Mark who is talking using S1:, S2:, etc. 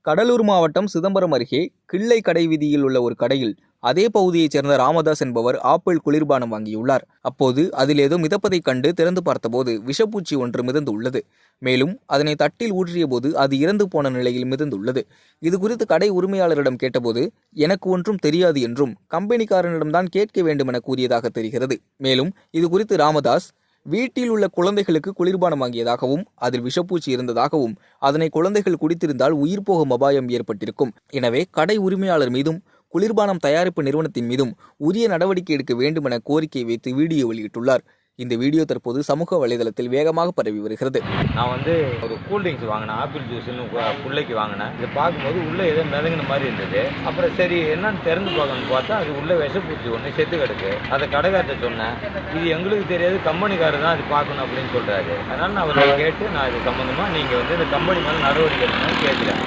S1: கடலூர் மாவட்டம் சிதம்பரம் அருகே கிள்ளை கடை வீதியில் உள்ள ஒரு கடையில் அதே பகுதியைச் சேர்ந்த ராமதாஸ் என்பவர் ஆப்பிள் குளிர்பானம் வாங்கியுள்ளார். அப்போது அதில் ஏதோ மிதப்பதைக் கண்டு திறந்து பார்த்தபோது விஷப்பூச்சி ஒன்று மிதந்து உள்ளது. மேலும் அதனை தட்டில் ஊற்றிய போது அது இறந்து போன நிலையில் மிதந்துள்ளது. இதுகுறித்து கடை உரிமையாளரிடம் கேட்டபோது எனக்கு ஒன்றும் தெரியாது என்றும் கம்பெனிக்காரனிடம்தான் கேட்க வேண்டும் என கூறியதாக தெரிகிறது. மேலும் இதுகுறித்து ராமதாஸ் வீட்டில் உள்ள குழந்தைகளுக்கு குளிர்பானம் வாங்கியதாகவும் அதில் விஷப்பூச்சி இருந்ததாகவும் அதனை குழந்தைகள் குடித்திருந்தால் உயிர் போகும் அபாயம் ஏற்பட்டிருக்கும். எனவே கடை உரிமையாளர் மீதும் குளிர்பானம் தயாரிப்பு நிறுவனத்தின் மீதும் உரிய நடவடிக்கை எடுக்க வேண்டும் என கோரிக்கை வைத்து வீடியோ வெளியிட்டுள்ளார். இந்த வீடியோ தற்போது சமூக வலைதளத்தில் வேகமாக பரவி வருகிறது.
S2: நான் ஒரு கூல்ட்ரிங்க்ஸ் வாங்கினேன், ஆப்பிள் ஜூஸ்ன்னு பிள்ளைக்கு வாங்கினேன். இதை பார்க்கும்போது உள்ளே ஏதோ மிதங்கின மாதிரி இருந்தது. அப்புறம் சரி என்னன்னு திறந்து பார்க்கணும்னு பார்த்தா அது உள்ளே விஷப்பூச்சி ஒன்று செத்து கிடக்கு. அதை கடைக்கார்ட்ட சொன்னேன், இது எங்களுக்கு தெரியாது, கம்பெனிக்காரர் தான் அது பார்க்கணும் அப்படின்னு சொல்கிறாரு. அதனால் நான் அவரை கேட்டு நான் இது சம்மந்தமாக நீங்கள் இந்த கம்பெனி மேலே நடவடிக்கை எடுக்கணும்னு கேட்குறேன்.